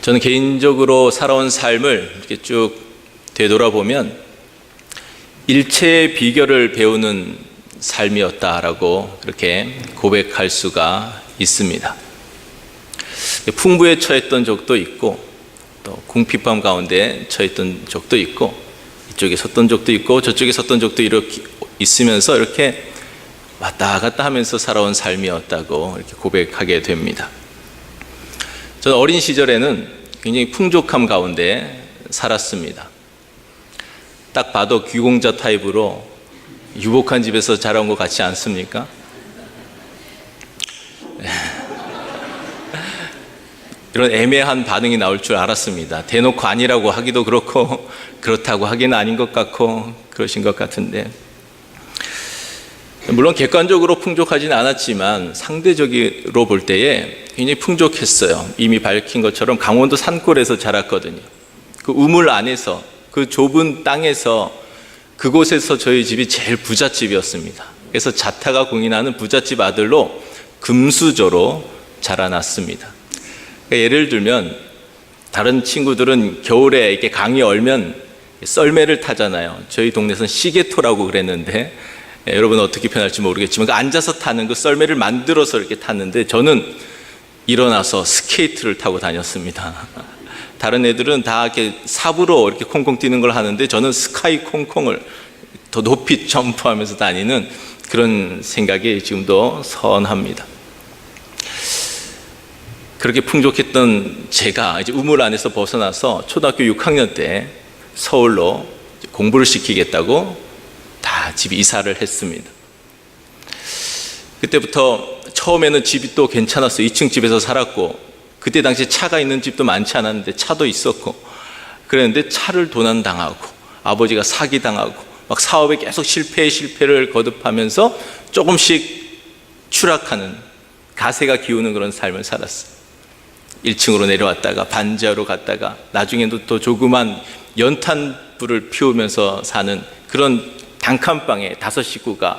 저는 개인적으로 살아온 삶을 이렇게 쭉 되돌아보면 일체의 비결을 배우는 삶이었다라고 그렇게 고백할 수가 있습니다. 풍부에 처했던 적도 있고 또 궁핍함 가운데 처했던 적도 있고 이쪽에 섰던 적도 있고 저쪽에 섰던 적도 이렇게 있으면서 이렇게 왔다 갔다 하면서 살아온 삶이었다고 이렇게 고백하게 됩니다. 저는 어린 시절에는 굉장히 풍족함 가운데 살았습니다. 딱 봐도 귀공자 타입으로 유복한 집에서 자라온 것 같지 않습니까? 이런 애매한 반응이 나올 줄 알았습니다. 대놓고 아니라고 하기도 그렇고 그렇다고 하기는 아닌 것 같고 그러신 것 같은데, 물론 객관적으로 풍족하지는 않았지만 상대적으로 볼 때에 굉장히 풍족했어요. 이미 밝힌 것처럼 강원도 산골에서 자랐거든요. 그 우물 안에서, 그 좁은 땅에서, 그곳에서 저희 집이 제일 부잣집이었습니다. 그래서 자타가 공인하는 부잣집 아들로 금수저로 자라났습니다. 그러니까 예를 들면 다른 친구들은 겨울에 이렇게 강이 얼면 썰매를 타잖아요. 저희 동네에서는 시계토라고 그랬는데, 여러분 어떻게 표현할지 모르겠지만 앉아서 타는 그 썰매를 만들어서 이렇게 탔는데, 저는 일어나서 스케이트를 타고 다녔습니다. 다른 애들은 다 이렇게 삽으로 이렇게 콩콩 뛰는 걸 하는데 저는 스카이 콩콩을 더 높이 점프하면서 다니는 그런 생각이 지금도 선합니다. 그렇게 풍족했던 제가 이제 우물 안에서 벗어나서 초등학교 6학년 때 서울로 공부를 시키겠다고 다 집 이사를 했습니다. 그때부터 처음에는 집이 또 괜찮았어요. 2층 집에서 살았고, 그때 당시 차가 있는 집도 많지 않았는데 차도 있었고 그랬는데, 차를 도난당하고 아버지가 사기당하고 막 사업에 계속 실패를 거듭하면서 조금씩 추락하는, 가세가 기우는 그런 삶을 살았어요. 1층으로 내려왔다가 반지하로 갔다가 나중에도 또 조그만 연탄불을 피우면서 사는 그런 단칸방에 5 식구가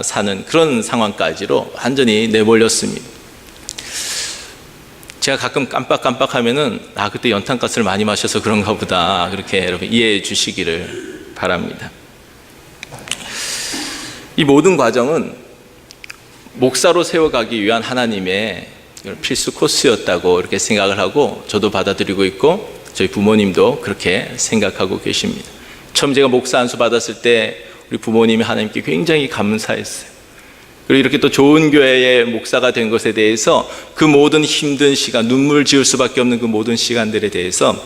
사는 그런 상황까지로 완전히 내몰렸습니다. 제가 가끔 깜빡하면은 그때 연탄가스를 많이 마셔서 그런가 보다, 그렇게 여러분 이해해 주시기를 바랍니다. 이 모든 과정은 목사로 세워가기 위한 하나님의 필수 코스였다고 이렇게 생각을 하고 저도 받아들이고 있고 저희 부모님도 그렇게 생각하고 계십니다. 처음 제가 목사 안수 받았을 때 우리 부모님이 하나님께 굉장히 감사했어요. 그리고 이렇게 또 좋은 교회의 목사가 된 것에 대해서 그 모든 힘든 시간, 눈물 지을 수밖에 없는 그 모든 시간들에 대해서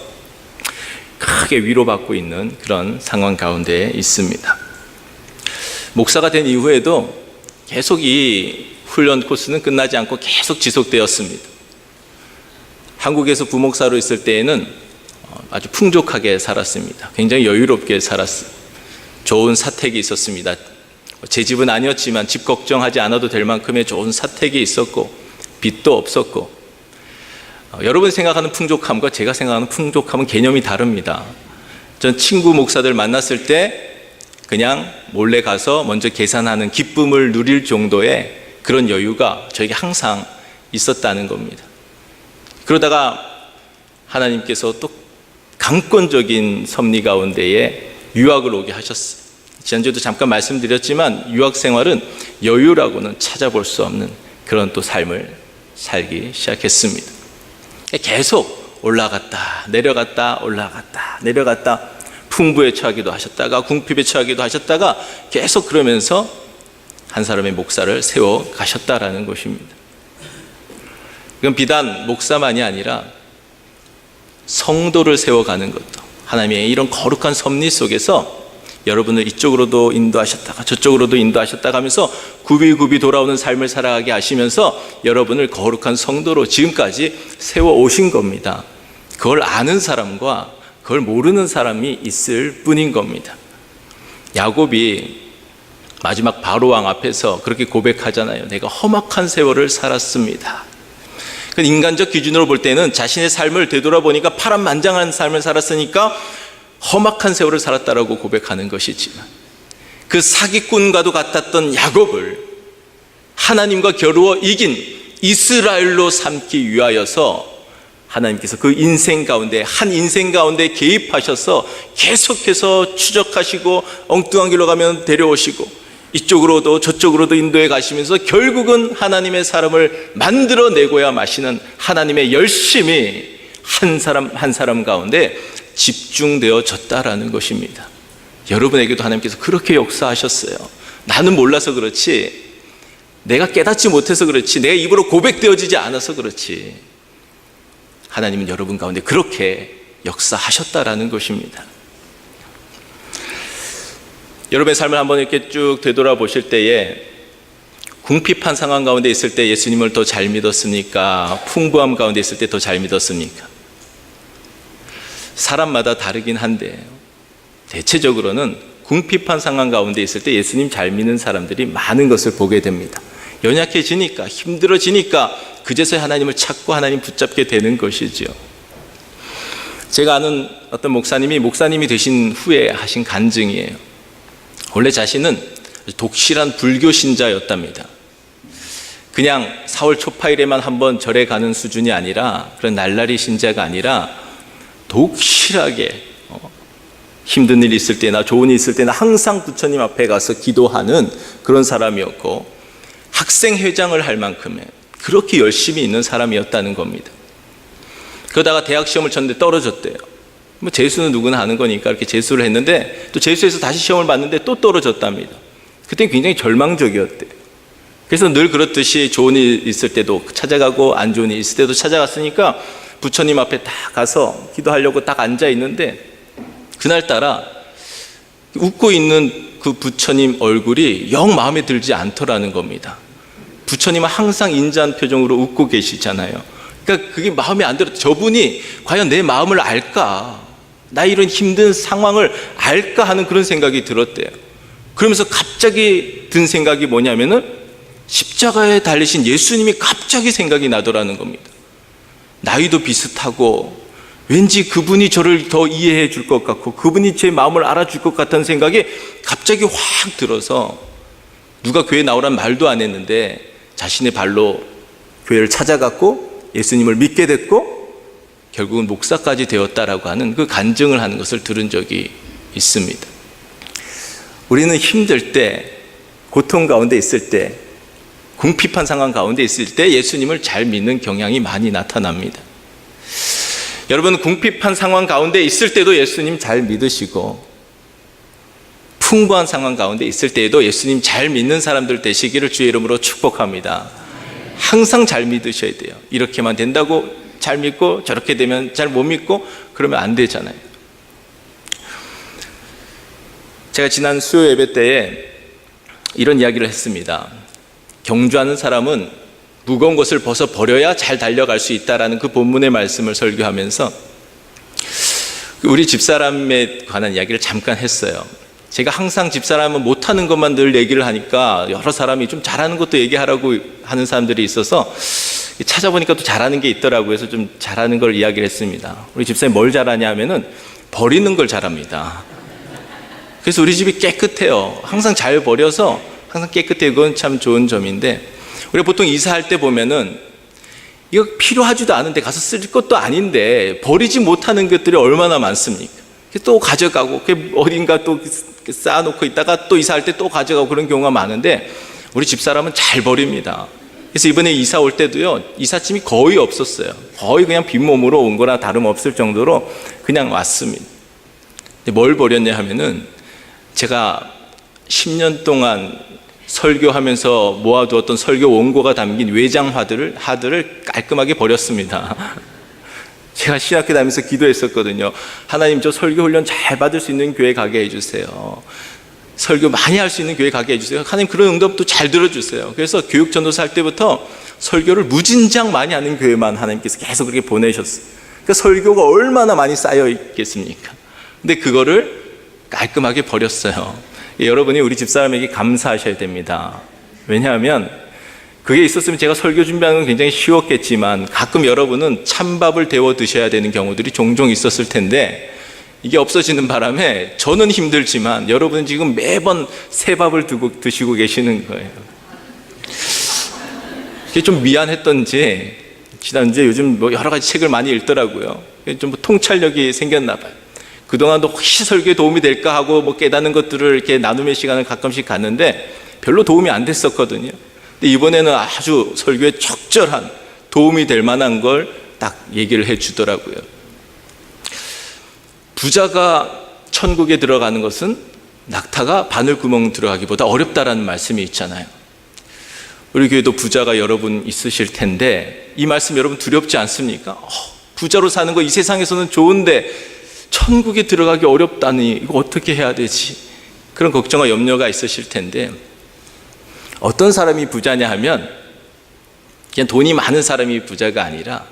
크게 위로받고 있는 그런 상황 가운데 있습니다. 목사가 된 이후에도 계속 이 훈련 코스는 끝나지 않고 계속 지속되었습니다. 한국에서 부목사로 있을 때에는 아주 풍족하게 살았습니다. 굉장히 여유롭게 살았어요. 좋은 사택이 있었습니다. 제 집은 아니었지만 집 걱정하지 않아도 될 만큼의 좋은 사택이 있었고 빚도 없었고, 여러분이 생각하는 풍족함과 제가 생각하는 풍족함은 개념이 다릅니다. 전 친구 목사들 만났을 때 그냥 몰래 가서 먼저 계산하는 기쁨을 누릴 정도의 그런 여유가 저에게 항상 있었다는 겁니다. 그러다가 하나님께서 또 강권적인 섭리 가운데에 유학을 오게 하셨어요. 지난주에도 잠깐 말씀드렸지만 유학 생활은 여유라고는 찾아볼 수 없는 그런 또 삶을 살기 시작했습니다. 계속 올라갔다 내려갔다 올라갔다 내려갔다, 풍부에 처하기도 하셨다가 궁핍에 처하기도 하셨다가 계속 그러면서 한 사람의 목사를 세워 가셨다라는 것입니다. 이건 비단 목사만이 아니라 성도를 세워가는 것도, 하나님의 이런 거룩한 섭리 속에서 여러분을 이쪽으로도 인도하셨다가 저쪽으로도 인도하셨다가 하면서 굽이굽이 돌아오는 삶을 살아가게 하시면서 여러분을 거룩한 성도로 지금까지 세워 오신 겁니다. 그걸 아는 사람과 그걸 모르는 사람이 있을 뿐인 겁니다. 야곱이 마지막 바로왕 앞에서 그렇게 고백하잖아요. 내가 험악한 세월을 살았습니다. 인간적 기준으로 볼 때는 자신의 삶을 되돌아보니까 파란만장한 삶을 살았으니까 험악한 세월을 살았다라고 고백하는 것이지만, 그 사기꾼과도 같았던 야곱을 하나님과 겨루어 이긴 이스라엘로 삼기 위하여서 하나님께서 그 인생 가운데, 한 인생 가운데 개입하셔서 계속해서 추적하시고 엉뚱한 길로 가면 데려오시고 이쪽으로도 저쪽으로도 인도해 가시면서 결국은 하나님의 사람을 만들어내고야 마시는 하나님의 열심이 한 사람 한 사람 가운데 집중되어졌다라는 것입니다. 여러분에게도 하나님께서 그렇게 역사하셨어요. 나는 몰라서 그렇지, 내가 깨닫지 못해서 그렇지, 내가 입으로 고백되어지지 않아서 그렇지, 하나님은 여러분 가운데 그렇게 역사하셨다라는 것입니다. 여러분의 삶을 한번 이렇게 쭉 되돌아보실 때에 궁핍한 상황 가운데 있을 때 예수님을 더 잘 믿었습니까? 풍부함 가운데 있을 때 더 잘 믿었습니까? 사람마다 다르긴 한데 대체적으로는 궁핍한 상황 가운데 있을 때 예수님 잘 믿는 사람들이 많은 것을 보게 됩니다. 연약해지니까, 힘들어지니까 그제서야 하나님을 찾고 하나님 붙잡게 되는 것이지요. 제가 아는 어떤 목사님이 되신 후에 하신 간증이에요. 원래 자신은 독실한 불교 신자였답니다. 그냥 4월 초파일에만 한번 절에 가는 수준이 아니라, 그런 날라리 신자가 아니라 독실하게 힘든 일이 있을 때나 좋은 일이 있을 때나 항상 부처님 앞에 가서 기도하는 그런 사람이었고, 학생회장을 할 만큼의 그렇게 열심히 있는 사람이었다는 겁니다. 그러다가 대학 시험을 쳤는데 떨어졌대요. 뭐 재수는 누구나 하는 거니까 이렇게 재수를 했는데 또 재수해서 다시 시험을 봤는데 또 떨어졌답니다. 그때 굉장히 절망적이었대요. 그래서 늘 그렇듯이 좋은 일 있을 때도 찾아가고 안 좋은 일 있을 때도 찾아갔으니까 부처님 앞에 딱 가서 기도하려고 딱 앉아 있는데 그날따라 웃고 있는 그 부처님 얼굴이 영 마음에 들지 않더라는 겁니다. 부처님은 항상 인자한 표정으로 웃고 계시잖아요. 그러니까 그게 마음에 안 들어. 저분이 과연 내 마음을 알까? 나 이런 힘든 상황을 알까 하는 그런 생각이 들었대요. 그러면서 갑자기 든 생각이 뭐냐면은 십자가에 달리신 예수님이 갑자기 생각이 나더라는 겁니다. 나이도 비슷하고 왠지 그분이 저를 더 이해해 줄 것 같고 그분이 제 마음을 알아줄 것 같다는 생각이 갑자기 확 들어서 누가 교회 나오란 말도 안 했는데 자신의 발로 교회를 찾아갔고 예수님을 믿게 됐고 결국은 목사까지 되었다라고 하는 그 간증을 하는 것을 들은 적이 있습니다. 우리는 힘들 때, 고통 가운데 있을 때, 궁핍한 상황 가운데 있을 때 예수님을 잘 믿는 경향이 많이 나타납니다. 여러분, 궁핍한 상황 가운데 있을 때도 예수님 잘 믿으시고 풍부한 상황 가운데 있을 때에도 예수님 잘 믿는 사람들 되시기를 주의 이름으로 축복합니다. 항상 잘 믿으셔야 돼요. 이렇게만 된다고 잘 믿고 저렇게 되면 잘 못 믿고 그러면 안 되잖아요. 제가 지난 수요 예배 때에 이런 이야기를 했습니다. 경주하는 사람은 무거운 것을 벗어버려야 잘 달려갈 수 있다라는 그 본문의 말씀을 설교하면서 우리 집사람에 관한 이야기를 잠깐 했어요. 제가 항상 집사람은 못하는 것만 늘 얘기를 하니까 여러 사람이 좀 잘하는 것도 얘기하라고 하는 사람들이 있어서 찾아보니까 또 잘하는 게 있더라고요. 그래서 좀 잘하는 걸 이야기를 했습니다. 우리 집사람이 뭘 잘하냐 하면은 버리는 걸 잘합니다. 그래서 우리 집이 깨끗해요. 항상 잘 버려서 항상 깨끗해요. 그건 참 좋은 점인데 우리가 보통 이사할 때 보면은 이거 필요하지도 않은데 가서 쓸 것도 아닌데 버리지 못하는 것들이 얼마나 많습니까? 또 가져가고 어딘가 또 쌓아놓고 있다가 또 이사할 때 또 가져가고 그런 경우가 많은데 우리 집사람은 잘 버립니다. 그래서 이번에 이사 올 때도요, 이삿짐이 거의 없었어요. 거의 그냥 빈몸으로 온 거나 다름없을 정도로 그냥 왔습니다. 근데 뭘 버렸냐 하면은 제가 10년 동안 설교하면서 모아두었던 설교 원고가 담긴 외장하드를 깔끔하게 버렸습니다. 제가 신학교 다니면서 기도했었거든요. 하나님, 저 설교 훈련 잘 받을 수 있는 교회 가게 해주세요. 설교 많이 할 수 있는 교회 가게 해주세요. 하나님, 그런 응답도 잘 들어주세요. 그래서 교육 전도사 할 때부터 설교를 무진장 많이 하는 교회만 하나님께서 계속 그렇게 보내셨어요. 그러니까 설교가 얼마나 많이 쌓여 있겠습니까? 근데 그거를 깔끔하게 버렸어요. 여러분이 우리 집사람에게 감사하셔야 됩니다. 왜냐하면 그게 있었으면 제가 설교 준비하는 건 굉장히 쉬웠겠지만 가끔 여러분은 찬밥을 데워 드셔야 되는 경우들이 종종 있었을 텐데 이게 없어지는 바람에 저는 힘들지만 여러분은 지금 매번 새 밥을 드시고 계시는 거예요. 그게 좀 미안했던지 지난주에 요즘 뭐 여러 가지 책을 많이 읽더라고요. 좀 통찰력이 생겼나 봐요. 그동안도 혹시 설교에 도움이 될까 하고 뭐 깨닫는 것들을 이렇게 나눔의 시간을 가끔씩 갔는데 별로 도움이 안 됐었거든요. 근데 이번에는 아주 설교에 적절한 도움이 될 만한 걸 딱 얘기를 해 주더라고요. 부자가 천국에 들어가는 것은 낙타가 바늘구멍 들어가기보다 어렵다라는 말씀이 있잖아요. 우리 교회도 부자가 여러분 있으실 텐데 이 말씀 여러분 두렵지 않습니까? 부자로 사는 거 이 세상에서는 좋은데 천국에 들어가기 어렵다니 이거 어떻게 해야 되지? 그런 걱정과 염려가 있으실 텐데 어떤 사람이 부자냐 하면 그냥 돈이 많은 사람이 부자가 아니라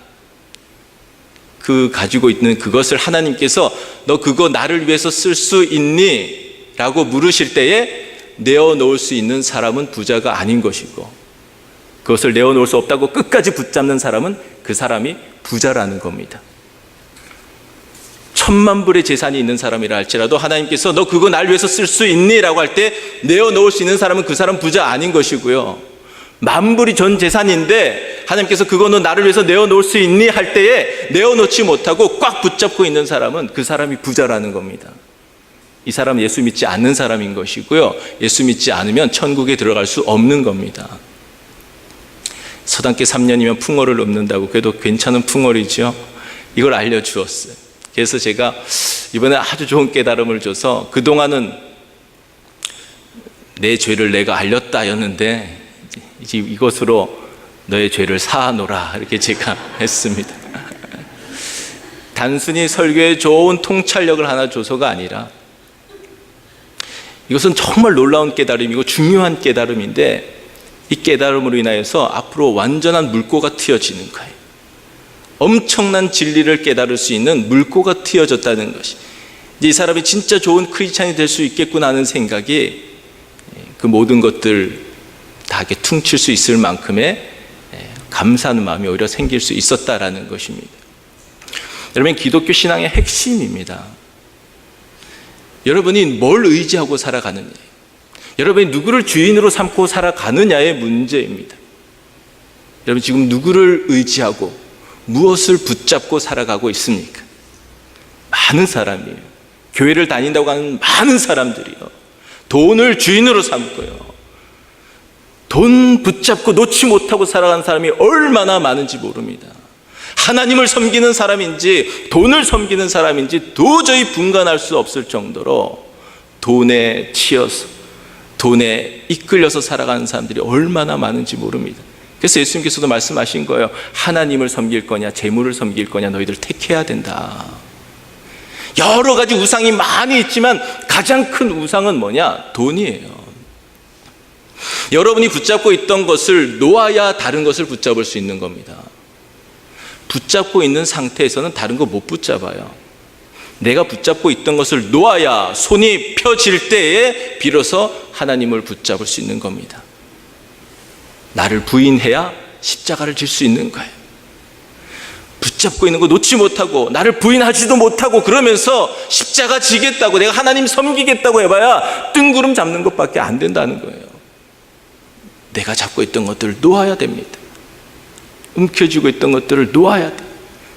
그 가지고 있는 그것을 하나님께서 너 그거 나를 위해서 쓸 수 있니? 라고 물으실 때에 내어놓을 수 있는 사람은 부자가 아닌 것이고 그것을 내어놓을 수 없다고 끝까지 붙잡는 사람은 그 사람이 부자라는 겁니다. 1,000만 불의 재산이 있는 사람이라 할지라도 하나님께서 너 그거 날 위해서 쓸 수 있니? 라고 할 때 내어놓을 수 있는 사람은 그 사람 부자 아닌 것이고요. 10,000불이 전 재산인데 하나님께서 그거 너 나를 위해서 내어놓을 수 있니? 할 때에 내어놓지 못하고 꽉 붙잡고 있는 사람은 그 사람이 부자라는 겁니다. 이 사람은 예수 믿지 않는 사람인 것이고요. 예수 믿지 않으면 천국에 들어갈 수 없는 겁니다. 서당계 3년이면 풍어를 넘는다고 그래도 괜찮은 풍어이죠. 이걸 알려주었어요. 그래서 제가 이번에 아주 좋은 깨달음을 줘서 그동안은 내 죄를 내가 알렸다였는데 이제 이것으로 너의 죄를 사하노라 이렇게 제가 했습니다. 단순히 설교에 좋은 통찰력을 하나 줘서가 아니라 이것은 정말 놀라운 깨달음이고 중요한 깨달음인데 이 깨달음으로 인하여서 앞으로 완전한 물꼬가 트여지는 거예요. 엄청난 진리를 깨달을 수 있는 물꼬가 트여졌다는 것이 이 사람이 진짜 좋은 크리스찬이 될 수 있겠구나 하는 생각이 그 모든 것들 다 이렇게 퉁칠 수 있을 만큼의 감사하는 마음이 오히려 생길 수 있었다라는 것입니다. 여러분, 기독교 신앙의 핵심입니다. 여러분이 뭘 의지하고 살아가느냐, 여러분이 누구를 주인으로 삼고 살아가느냐의 문제입니다. 여러분 지금 누구를 의지하고 무엇을 붙잡고 살아가고 있습니까? 많은 사람이에요. 교회를 다닌다고 하는 많은 사람들이요, 돈을 주인으로 삼고요, 돈 붙잡고 놓지 못하고 살아가는 사람이 얼마나 많은지 모릅니다. 하나님을 섬기는 사람인지 돈을 섬기는 사람인지 도저히 분간할 수 없을 정도로 돈에 치여서 돈에 이끌려서 살아가는 사람들이 얼마나 많은지 모릅니다. 그래서 예수님께서도 말씀하신 거예요. 하나님을 섬길 거냐 재물을 섬길 거냐 너희들 택해야 된다. 여러 가지 우상이 많이 있지만 가장 큰 우상은 뭐냐? 돈이에요. 여러분이 붙잡고 있던 것을 놓아야 다른 것을 붙잡을 수 있는 겁니다. 붙잡고 있는 상태에서는 다른 거 못 붙잡아요. 내가 붙잡고 있던 것을 놓아야 손이 펴질 때에 비로소 하나님을 붙잡을 수 있는 겁니다. 나를 부인해야 십자가를 질 수 있는 거예요. 붙잡고 있는 거 놓지 못하고 나를 부인하지도 못하고 그러면서 십자가 지겠다고 내가 하나님 섬기겠다고 해봐야 뜬구름 잡는 것밖에 안 된다는 거예요. 내가 잡고 있던 것들을 놓아야 됩니다. 움켜쥐고 있던 것들을 놓아야 돼요.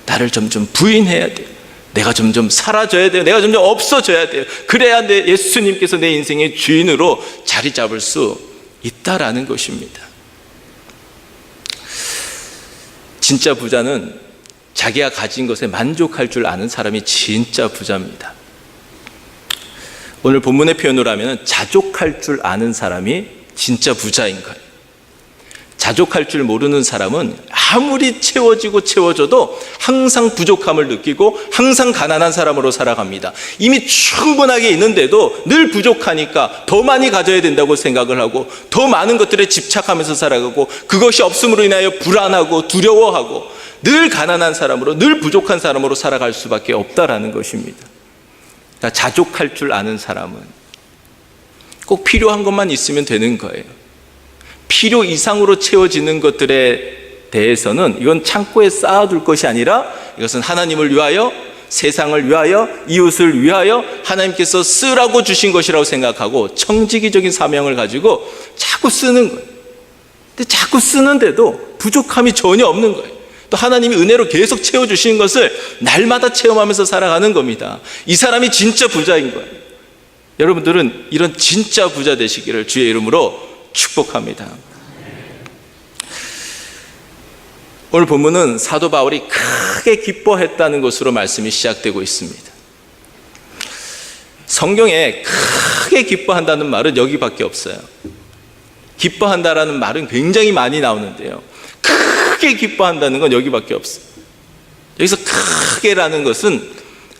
나를 점점 부인해야 돼요. 내가 점점 사라져야 돼요. 내가 점점 없어져야 돼요. 그래야 내 예수님께서 내 인생의 주인으로 자리 잡을 수 있다라는 것입니다. 진짜 부자는 자기가 가진 것에 만족할 줄 아는 사람이 진짜 부자입니다. 오늘 본문의 표현으로 하면 자족할 줄 아는 사람이 진짜 부자인 거예요. 자족할 줄 모르는 사람은 아무리 채워지고 채워져도 항상 부족함을 느끼고 항상 가난한 사람으로 살아갑니다. 이미 충분하게 있는데도 늘 부족하니까 더 많이 가져야 된다고 생각을 하고 더 많은 것들에 집착하면서 살아가고 그것이 없음으로 인하여 불안하고 두려워하고 늘 가난한 사람으로 늘 부족한 사람으로 살아갈 수밖에 없다라는 것입니다. 자족할 줄 아는 사람은 꼭 필요한 것만 있으면 되는 거예요. 필요 이상으로 채워지는 것들에 대해서는 이건 창고에 쌓아둘 것이 아니라 이것은 하나님을 위하여, 세상을 위하여, 이웃을 위하여 하나님께서 쓰라고 주신 것이라고 생각하고 청지기적인 사명을 가지고 자꾸 쓰는 거예요. 근데 자꾸 쓰는데도 부족함이 전혀 없는 거예요. 또 하나님이 은혜로 계속 채워주시는 것을 날마다 체험하면서 살아가는 겁니다. 이 사람이 진짜 부자인 거예요. 여러분들은 이런 진짜 부자 되시기를 주의 이름으로 축복합니다. 오늘 본문은 사도 바울이 크게 기뻐했다는 것으로 말씀이 시작되고 있습니다. 성경에 크게 기뻐한다는 말은 여기밖에 없어요. 기뻐한다라는 말은 굉장히 많이 나오는데요, 크게 기뻐한다는 건 여기밖에 없어요. 여기서 크게라는 것은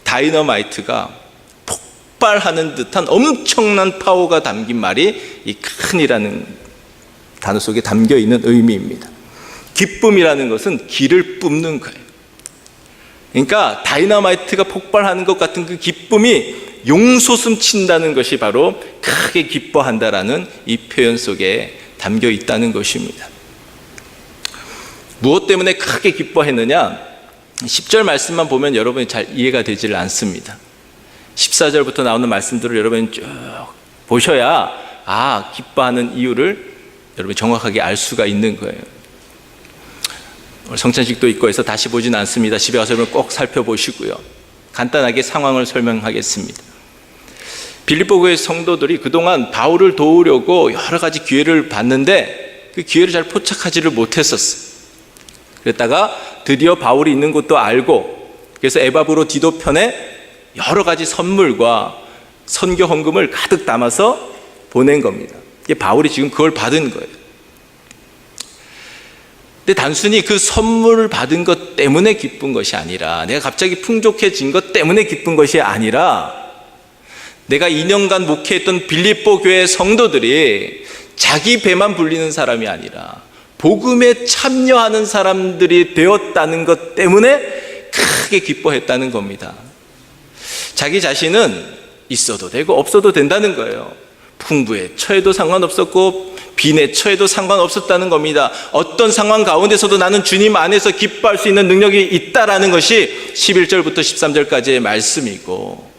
다이너마이트가 폭발하는 듯한 엄청난 파워가 담긴 말이 이 큰이라는 단어 속에 담겨 있는 의미입니다. 기쁨이라는 것은 기를 뿜는 거예요. 그러니까 다이너마이트가 폭발하는 것 같은 그 기쁨이 용솟음 친다는 것이 바로 크게 기뻐한다라는 이 표현 속에 담겨 있다는 것입니다. 무엇 때문에 크게 기뻐했느냐? 10절 말씀만 보면 여러분이 잘 이해가 되질 않습니다. 14절부터 나오는 말씀들을 여러분이 쭉 보셔야 기뻐하는 이유를 여러분이 정확하게 알 수가 있는 거예요. 성찬식도 있고 해서 다시 보진 않습니다. 집에 가서 여러분 꼭 살펴보시고요. 간단하게 상황을 설명하겠습니다. 빌립보 교회 성도들이 그동안 바울을 도우려고 여러 가지 기회를 봤는데 그 기회를 잘 포착하지를 못했었어요. 그랬다가 드디어 바울이 있는 곳도 알고, 그래서 에바브로 디도 편에 여러 가지 선물과 선교 헌금을 가득 담아서 보낸 겁니다. 이게 바울이 지금 그걸 받은 거예요. 근데 단순히 그 선물을 받은 것 때문에 기쁜 것이 아니라, 내가 갑자기 풍족해진 것 때문에 기쁜 것이 아니라, 내가 2년간 목회했던 빌립보 교회 성도들이 자기 배만 불리는 사람이 아니라 복음에 참여하는 사람들이 되었다는 것 때문에 크게 기뻐했다는 겁니다. 자기 자신은 있어도 되고 없어도 된다는 거예요. 풍부에 처해도 상관없었고 빈에 처해도 상관없었다는 겁니다. 어떤 상황 가운데서도 나는 주님 안에서 기뻐할 수 있는 능력이 있다라는 것이 11절부터 13절까지의 말씀이고,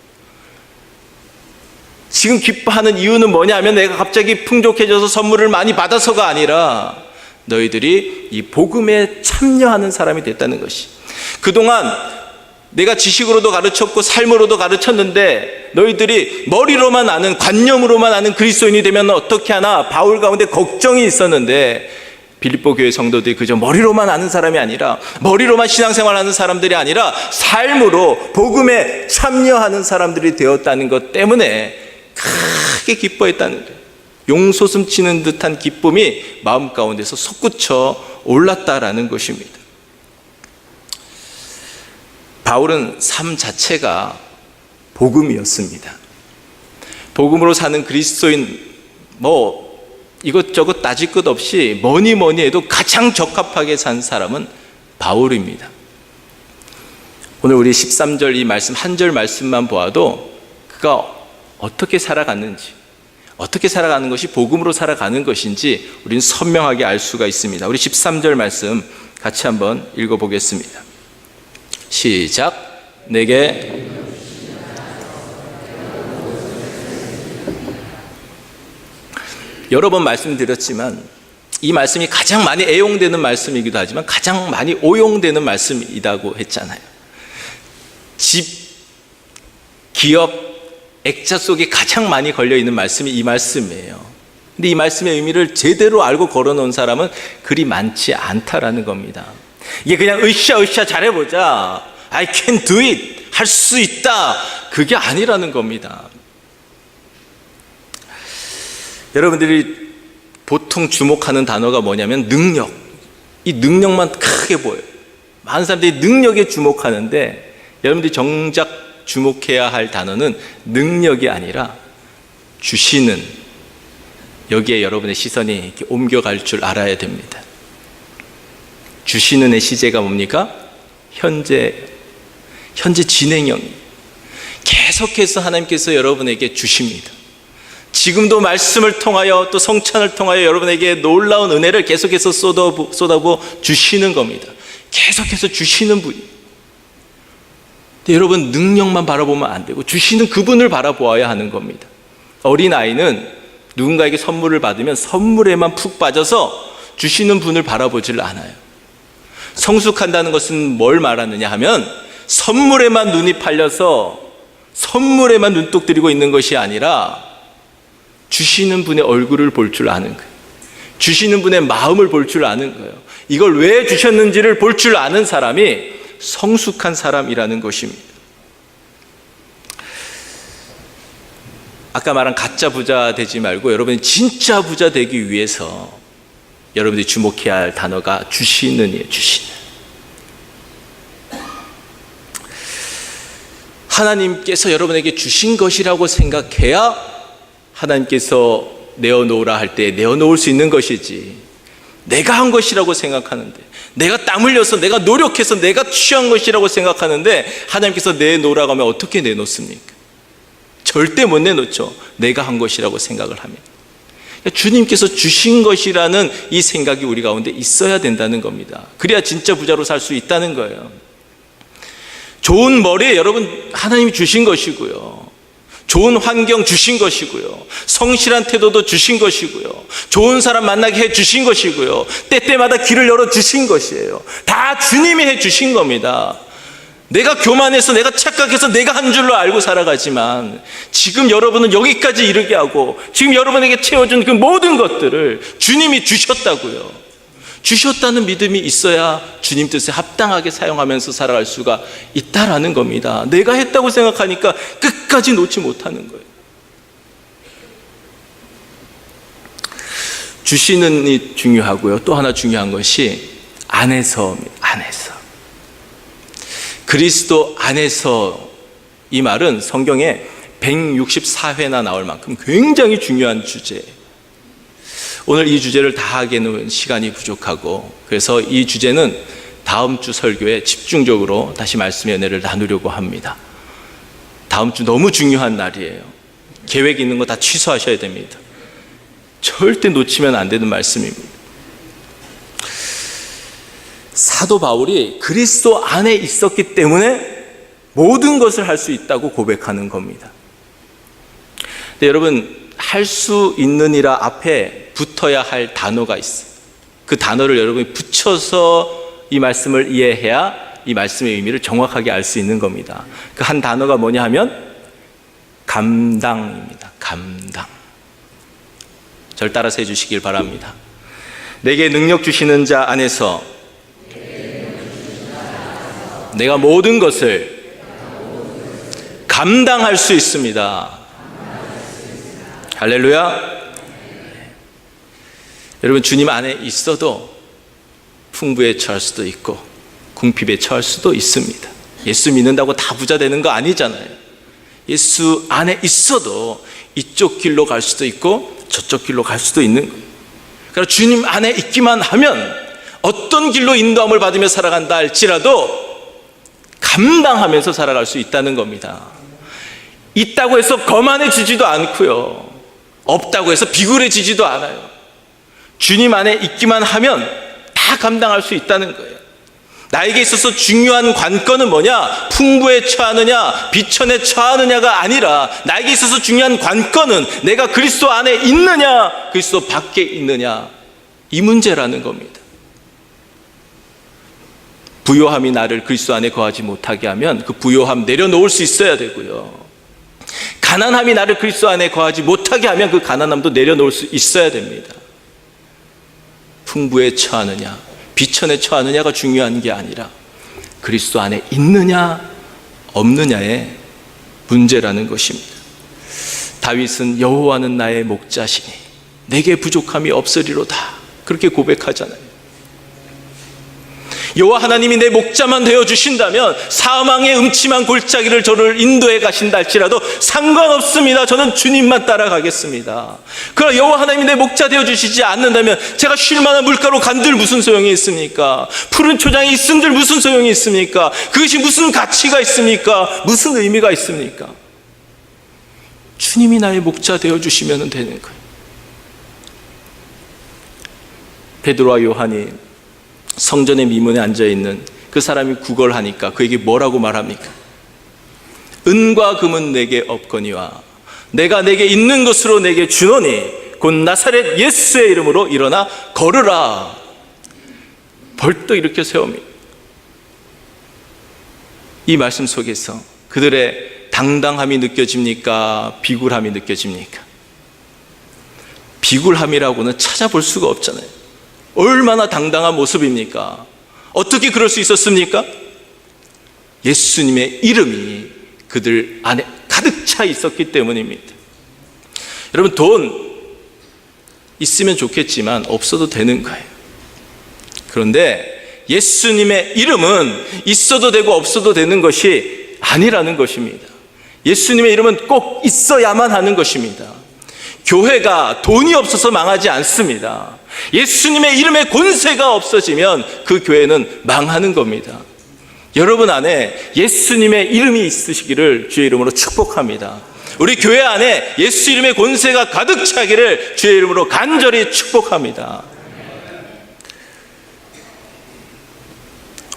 지금 기뻐하는 이유는 뭐냐면 내가 갑자기 풍족해져서 선물을 많이 받아서가 아니라 너희들이 이 복음에 참여하는 사람이 됐다는 것이, 그동안 내가 지식으로도 가르쳤고 삶으로도 가르쳤는데 너희들이 머리로만 아는, 관념으로만 아는 그리스도인이 되면 어떻게 하나, 바울 가운데 걱정이 있었는데 빌립보 교회 성도들이 그저 머리로만 아는 사람이 아니라, 머리로만 신앙생활하는 사람들이 아니라 삶으로 복음에 참여하는 사람들이 되었다는 것 때문에 크게 기뻐했다는 거예요. 용솟음 치는 듯한 기쁨이 마음 가운데서 솟구쳐 올랐다라는 것입니다. 바울은 삶 자체가 복음이었습니다. 복음으로 사는 그리스도인, 이것저것 따질 것 없이 뭐니 해도 가장 적합하게 산 사람은 바울입니다. 오늘 우리 13절 이 말씀, 한 절 말씀만 보아도 그가 어떻게 살아갔는지, 어떻게 살아가는 것이 복음으로 살아가는 것인지 우리는 선명하게 알 수가 있습니다. 우리 13절 말씀 같이 한번 읽어보겠습니다. 시작. 내게 여러 번 말씀드렸지만 이 말씀이 가장 많이 애용되는 말씀이기도 하지만 가장 많이 오용되는 말씀이라고 했잖아요. 집, 기업, 액자 속에 가장 많이 걸려있는 말씀이 이 말씀이에요. 근데 이 말씀의 의미를 제대로 알고 걸어놓은 사람은 그리 많지 않다라는 겁니다. 이게 그냥 으쌰 잘해보자, I can do it, 할 수 있다, 그게 아니라는 겁니다. 여러분들이 보통 주목하는 단어가 뭐냐면 능력. 이 능력만 크게 보여요. 많은 사람들이 능력에 주목하는데 여러분들이 정작 주목해야 할 단어는 능력이 아니라 주시는, 여기에 여러분의 시선이 이렇게 옮겨갈 줄 알아야 됩니다. 주시는의 시제가 뭡니까? 현재 진행형이 계속해서 하나님께서 여러분에게 주십니다. 지금도 말씀을 통하여 또 성찬을 통하여 여러분에게 놀라운 은혜를 계속해서 쏟아부어 주시는 겁니다. 계속해서 주시는 분이. 근데 여러분, 능력만 바라보면 안 되고 주시는 그분을 바라보아야 하는 겁니다. 어린아이는 누군가에게 선물을 받으면 선물에만 푹 빠져서 주시는 분을 바라보질 않아요. 성숙한다는 것은 뭘 말하느냐 하면 선물에만 눈이 팔려서 선물에만 눈독 들이고 있는 것이 아니라 주시는 분의 얼굴을 볼 줄 아는 거예요. 주시는 분의 마음을 볼 줄 아는 거예요. 이걸 왜 주셨는지를 볼 줄 아는 사람이 성숙한 사람이라는 것입니다. 아까 말한 가짜 부자 되지 말고 여러분이 진짜 부자 되기 위해서 여러분들이 주목해야 할 단어가 주시는이에요. 주시는. 하나님께서 여러분에게 주신 것이라고 생각해야 하나님께서 내어놓으라 할 때 내어놓을 수 있는 것이지, 내가 한 것이라고 생각하는데, 내가 땀 흘려서 내가 노력해서 내가 취한 것이라고 생각하는데 하나님께서 내놓으라고 하면 어떻게 내놓습니까? 절대 못 내놓죠. 내가 한 것이라고 생각을 하면. 주님께서 주신 것이라는 이 생각이 우리 가운데 있어야 된다는 겁니다. 그래야 진짜 부자로 살 수 있다는 거예요. 좋은 머리 여러분 하나님이 주신 것이고요, 좋은 환경 주신 것이고요, 성실한 태도도 주신 것이고요, 좋은 사람 만나게 해 주신 것이고요, 때때마다 길을 열어 주신 것이에요. 다 주님이 해 주신 겁니다. 내가 교만해서 내가 착각해서 내가 한 줄로 알고 살아가지만 지금 여러분은 여기까지 이르게 하고 지금 여러분에게 채워준 그 모든 것들을 주님이 주셨다고요. 주셨다는 믿음이 있어야 주님 뜻에 합당하게 사용하면서 살아갈 수가 있다라는 겁니다. 내가 했다고 생각하니까 끝까지 놓지 못하는 거예요. 주시는이 중요하고요. 또 하나 중요한 것이 안에서입니다. 안에서. 그리스도 안에서, 이 말은 성경에 164회나 나올 만큼 굉장히 중요한 주제예요. 오늘 이 주제를 다 하기에는 시간이 부족하고, 그래서 이 주제는 다음 주 설교에 집중적으로 다시 말씀의 은혜를 나누려고 합니다. 다음 주 너무 중요한 날이에요. 계획 있는 거 다 취소하셔야 됩니다. 절대 놓치면 안 되는 말씀입니다. 사도 바울이 그리스도 안에 있었기 때문에 모든 것을 할 수 있다고 고백하는 겁니다. 근데 여러분, 할 수 있느니라 앞에 붙어야 할 단어가 있어요. 그 단어를 여러분이 붙여서 이 말씀을 이해해야 이 말씀의 의미를 정확하게 알 수 있는 겁니다. 그 한 단어가 뭐냐 하면 감당입니다. 감당. 절 따라서 해주시길 바랍니다. 내게 능력 주시는 자 안에서 내가 모든 것을 감당할 수 있습니다. 할렐루야. 여러분, 주님 안에 있어도 풍부에 처할 수도 있고 궁핍에 처할 수도 있습니다. 예수 믿는다고 다 부자 되는 거 아니잖아요. 예수 안에 있어도 이쪽 길로 갈 수도 있고 저쪽 길로 갈 수도 있는 거예요. 그러니까 주님 안에 있기만 하면 어떤 길로 인도함을 받으며 살아간다 할지라도 감당하면서 살아갈 수 있다는 겁니다. 있다고 해서 거만해지지도 않고요, 없다고 해서 비굴해지지도 않아요. 주님 안에 있기만 하면 다 감당할 수 있다는 거예요. 나에게 있어서 중요한 관건은 뭐냐? 풍부에 처하느냐 비천에 처하느냐가 아니라 나에게 있어서 중요한 관건은 내가 그리스도 안에 있느냐 그리스도 밖에 있느냐, 이 문제라는 겁니다. 부요함이 나를 그리스도 안에 거하지 못하게 하면 그 부요함 내려놓을 수 있어야 되고요, 가난함이 나를 그리스도 안에 거하지 못하게 하면 그 가난함도 내려놓을 수 있어야 됩니다. 풍부에 처하느냐 비천에 처하느냐가 중요한 게 아니라 그리스도 안에 있느냐 없느냐의 문제라는 것입니다. 다윗은 여호와는 나의 목자시니 내게 부족함이 없으리로다, 그렇게 고백하잖아요. 여호와 하나님이 내 목자만 되어주신다면 사망의 음침한 골짜기를 저를 인도해 가신다 할지라도 상관없습니다. 저는 주님만 따라가겠습니다. 그러나 여호와 하나님이 내 목자 되어주시지 않는다면 제가 쉴 만한 물가로 간들 무슨 소용이 있습니까? 푸른 초장이 있은들 무슨 소용이 있습니까? 그것이 무슨 가치가 있습니까? 무슨 의미가 있습니까? 주님이 나의 목자 되어주시면 되는 거예요. 베드로와 요한이 성전의 미문에 앉아있는 그 사람이 구걸하니까 그에게 뭐라고 말합니까? 은과 금은 내게 없거니와 내가 내게 있는 것으로 내게 주노니 곧 나사렛 예수의 이름으로 일어나 걸으라. 벌떡 일으켜 세웁니다. 이 말씀 속에서 그들의 당당함이 느껴집니까? 비굴함이 느껴집니까? 비굴함이라고는 찾아볼 수가 없잖아요. 얼마나 당당한 모습입니까? 어떻게 그럴 수 있었습니까? 예수님의 이름이 그들 안에 가득 차 있었기 때문입니다. 여러분, 돈 있으면 좋겠지만 없어도 되는 거예요. 그런데 예수님의 이름은 있어도 되고 없어도 되는 것이 아니라는 것입니다. 예수님의 이름은 꼭 있어야만 하는 것입니다. 교회가 돈이 없어서 망하지 않습니다. 예수님의 이름의 권세가 없어지면 그 교회는 망하는 겁니다. 여러분 안에 예수님의 이름이 있으시기를 주의 이름으로 축복합니다. 우리 교회 안에 예수 이름의 권세가 가득 차기를 주의 이름으로 간절히 축복합니다.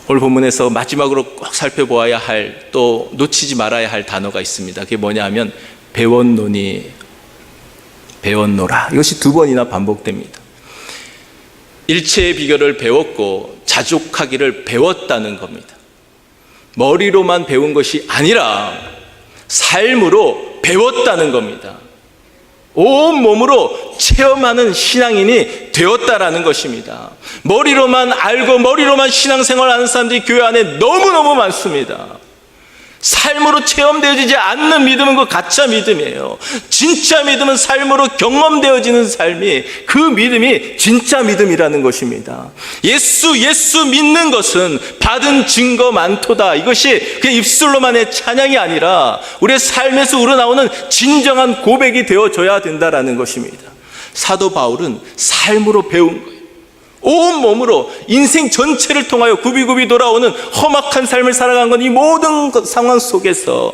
오늘 본문에서 마지막으로 꼭 살펴보아야 할, 또 놓치지 말아야 할 단어가 있습니다. 그게 뭐냐 하면 배웠노니, 배웠노라. 이것이 두 번이나 반복됩니다. 일체의 비결을 배웠고 자족하기를 배웠다는 겁니다. 머리로만 배운 것이 아니라 삶으로 배웠다는 겁니다. 온 몸으로 체험하는 신앙인이 되었다라는 것입니다. 머리로만 알고 머리로만 신앙생활하는 사람들이 교회 안에 너무너무 많습니다. 삶으로 체험되어지지 않는 믿음은 그 가짜 믿음이에요. 진짜 믿음은 삶으로 경험되어지는 삶이, 그 믿음이 진짜 믿음이라는 것입니다. 예수 믿는 것은 받은 증거 많도다. 이것이 그 입술로만의 찬양이 아니라 우리의 삶에서 우러나오는 진정한 고백이 되어져야 된다라는 것입니다. 사도 바울은 삶으로 배운 거예요. 온 몸으로 인생 전체를 통하여 굽이굽이 돌아오는 험악한 삶을 살아간 건 이 모든 상황 속에서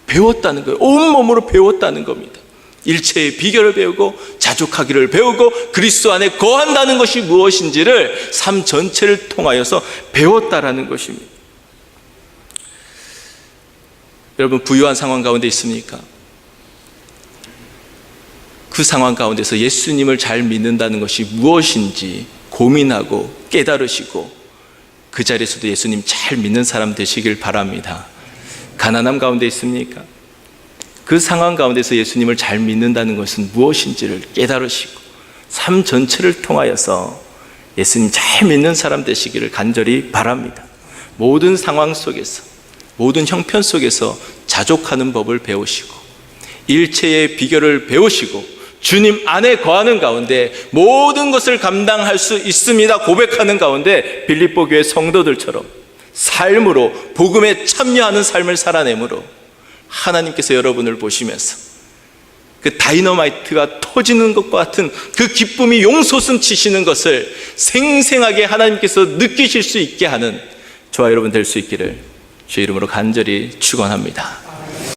배웠다는 거예요. 온 몸으로 배웠다는 겁니다. 일체의 비결을 배우고 자족하기를 배우고 그리스도 안에 거한다는 것이 무엇인지를 삶 전체를 통하여서 배웠다라는 것입니다. 여러분, 부유한 상황 가운데 있습니까? 그 상황 가운데서 예수님을 잘 믿는다는 것이 무엇인지 고민하고 깨달으시고 그 자리에서도 예수님 잘 믿는 사람 되시길 바랍니다. 가난함 가운데 있습니까? 그 상황 가운데서 예수님을 잘 믿는다는 것은 무엇인지를 깨달으시고 삶 전체를 통하여서 예수님 잘 믿는 사람 되시기를 간절히 바랍니다. 모든 상황 속에서, 모든 형편 속에서 자족하는 법을 배우시고 일체의 비결을 배우시고 주님 안에 거하는 가운데 모든 것을 감당할 수 있습니다 고백하는 가운데 빌립보 교회 성도들처럼 삶으로 복음에 참여하는 삶을 살아내므로 하나님께서 여러분을 보시면서 그 다이너마이트가 터지는 것과 같은 그 기쁨이 용솟음 치시는 것을 생생하게 하나님께서 느끼실 수 있게 하는 저와 여러분 될 수 있기를 주의 이름으로 간절히 축원합니다.